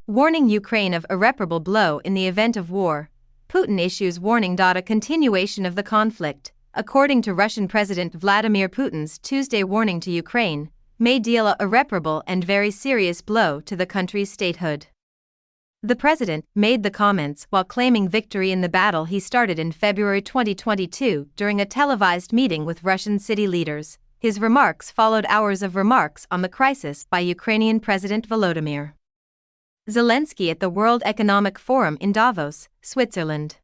Warning Ukraine of irreparable blow in the event of war. Putin issues warning. A continuation of the conflict, according to Russian President Vladimir Putin's Tuesday warning to Ukraine, may deal an irreparable and very serious blow to the country's statehood. The president made the comments while claiming victory in the battle he started in February 2022 during a televised meeting with Russian city leaders. His remarks followed hours of remarks on the crisis by Ukrainian President Volodymyr Zelensky at the World Economic Forum in Davos, Switzerland.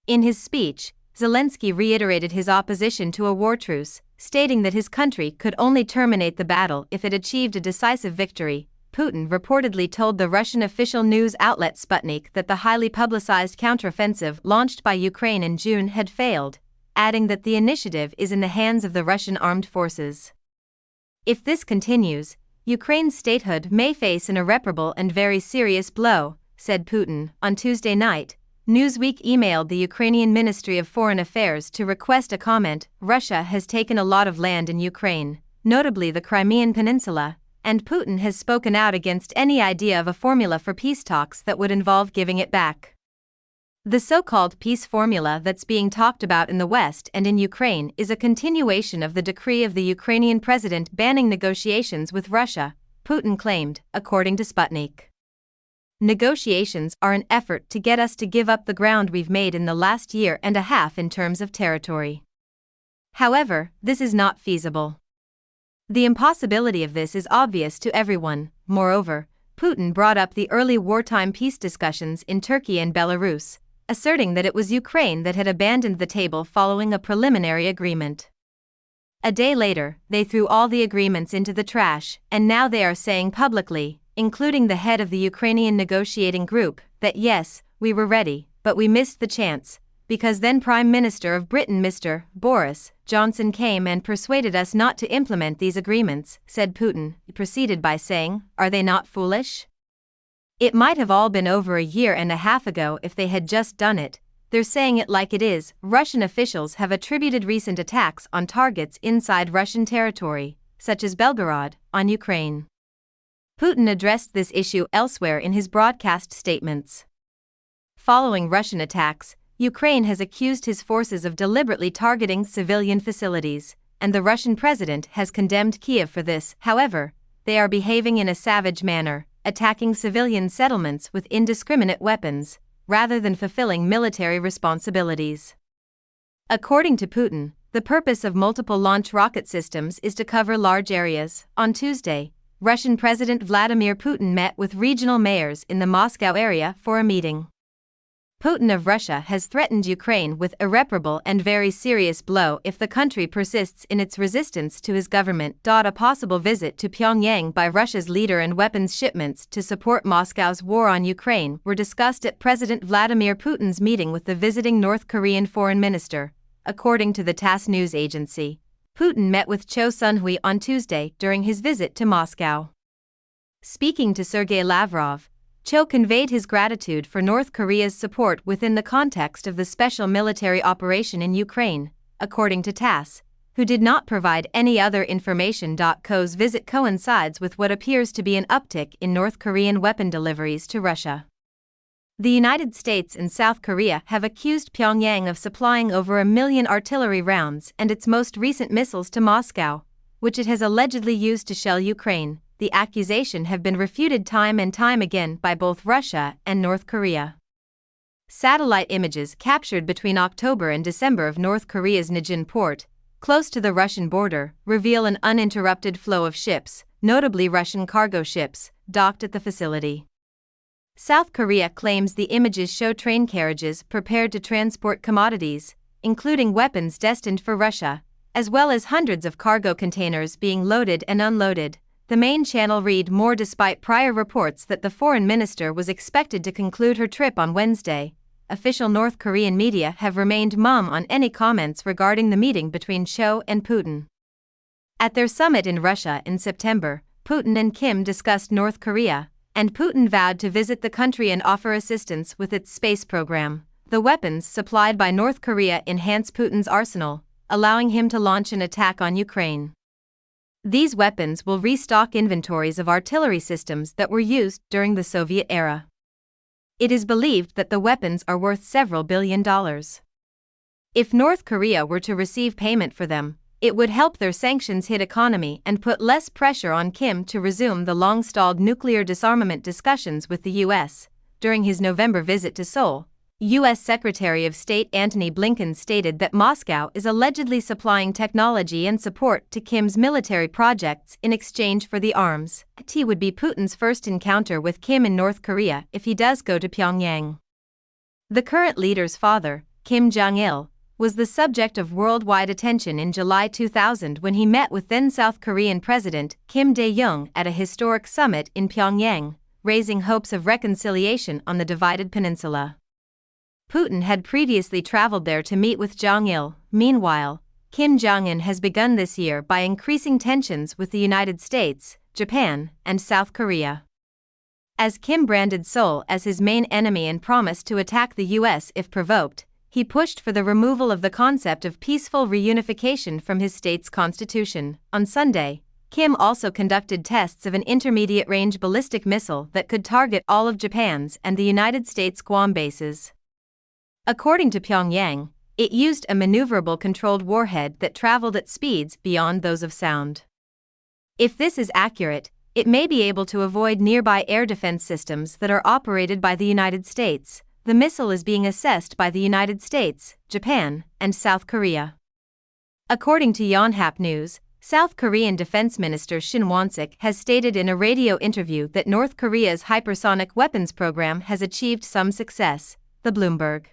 In his speech, Zelensky reiterated his opposition to a war truce, stating that his country could only terminate the battle if it achieved a decisive victory. Putin reportedly told the Russian official news outlet Sputnik that the highly publicized counteroffensive launched by Ukraine in June had failed, adding that the initiative is in the hands of the Russian armed forces. If this continues, Ukraine's statehood may face an irreparable and very serious blow, said Putin. On Tuesday night, Newsweek emailed the Ukrainian Ministry of Foreign Affairs to request a comment. Russia has taken a lot of land in Ukraine, notably the Crimean Peninsula, and Putin has spoken out against any idea of a formula for peace talks that would involve giving it back. The so-called peace formula that's being talked about in the West and in Ukraine is a continuation of the decree of the Ukrainian president banning negotiations with Russia, Putin claimed, according to Sputnik. Negotiations are an effort to get us to give up the ground we've made in the last year and a half in terms of territory. However, this is not feasible. The impossibility of this is obvious to everyone. Moreover, Putin brought up the early wartime peace discussions in Turkey and Belarus, asserting that it was Ukraine that had abandoned the table following a preliminary agreement. A day later, they threw all the agreements into the trash, and now they are saying publicly, including the head of the Ukrainian negotiating group, that yes, we were ready, but we missed the chance, because then Prime Minister of Britain Mr. Boris Johnson came and persuaded us not to implement these agreements, said Putin, proceeded by saying, "Are they not foolish? It might have all been over a year and a half ago if they had just done it. They're saying it like it is." Russian officials have attributed recent attacks on targets inside Russian territory, such as Belgorod, on Ukraine. Putin addressed this issue elsewhere in his broadcast statements. Following Russian attacks, Ukraine has accused his forces of deliberately targeting civilian facilities, and the Russian president has condemned Kiev for this. However, they are behaving in a savage manner, attacking civilian settlements with indiscriminate weapons, rather than fulfilling military responsibilities. According to Putin, the purpose of multiple launch rocket systems is to cover large areas. On Tuesday, Russian President Vladimir Putin met with regional mayors in the Moscow area for a meeting. Putin of Russia has threatened Ukraine with irreparable and very serious blow if the country persists in its resistance to his government. A possible visit to Pyongyang by Russia's leader and weapons shipments to support Moscow's war on Ukraine were discussed at President Vladimir Putin's meeting with the visiting North Korean foreign minister, according to the TASS news agency. Putin met with Cho Sun-hui on Tuesday during his visit to Moscow. Speaking to Sergei Lavrov, Cho conveyed his gratitude for North Korea's support within the context of the special military operation in Ukraine, according to TASS, who did not provide any other information. Cho's visit coincides with what appears to be an uptick in North Korean weapon deliveries to Russia. The United States and South Korea have accused Pyongyang of supplying over 1 million artillery rounds and its most recent missiles to Moscow, which it has allegedly used to shell Ukraine. The accusation have been refuted time and time again by both Russia and North Korea. Satellite images captured between October and December of North Korea's Nijin port, close to the Russian border, reveal an uninterrupted flow of ships, notably Russian cargo ships, docked at the facility. South Korea claims the images show train carriages prepared to transport commodities, including weapons destined for Russia, as well as hundreds of cargo containers being loaded and unloaded. The main channel read more despite prior reports that the foreign minister was expected to conclude her trip on Wednesday. Official North Korean media have remained mum on any comments regarding the meeting between Cho and Putin. At their summit in Russia in September, Putin and Kim discussed North Korea, and Putin vowed to visit the country and offer assistance with its space program. The weapons supplied by North Korea enhance Putin's arsenal, allowing him to launch an attack on Ukraine. These weapons will restock inventories of artillery systems that were used during the Soviet era. It is believed that the weapons are worth several $billion. If North Korea were to receive payment for them, it would help their sanctions-hit economy and put less pressure on Kim to resume the long-stalled nuclear disarmament discussions with the U.S. During his November visit to Seoul, U.S. Secretary of State Antony Blinken stated that Moscow is allegedly supplying technology and support to Kim's military projects in exchange for the arms. It would be Putin's first encounter with Kim in North Korea if he does go to Pyongyang. The current leader's father, Kim Jong-il, was the subject of worldwide attention in July 2000 when he met with then South Korean President Kim Dae-jung at a historic summit in Pyongyang, raising hopes of reconciliation on the divided peninsula. Putin had previously traveled there to meet with Jong-il. Meanwhile, Kim Jong-un has begun this year by increasing tensions with the United States, Japan, and South Korea. As Kim branded Seoul as his main enemy and promised to attack the U.S. if provoked, he pushed for the removal of the concept of peaceful reunification from his state's constitution. On Sunday, Kim also conducted tests of an intermediate-range ballistic missile that could target all of Japan's and the United States' Guam bases. According to Pyongyang, it used a maneuverable controlled warhead that traveled at speeds beyond those of sound. If this is accurate, it may be able to avoid nearby air defense systems that are operated by the United States. The missile is being assessed by the United States, Japan, and South Korea. According to Yonhap News, South Korean Defense Minister Shin Won-sik has stated in a radio interview that North Korea's hypersonic weapons program has achieved some success. The Bloomberg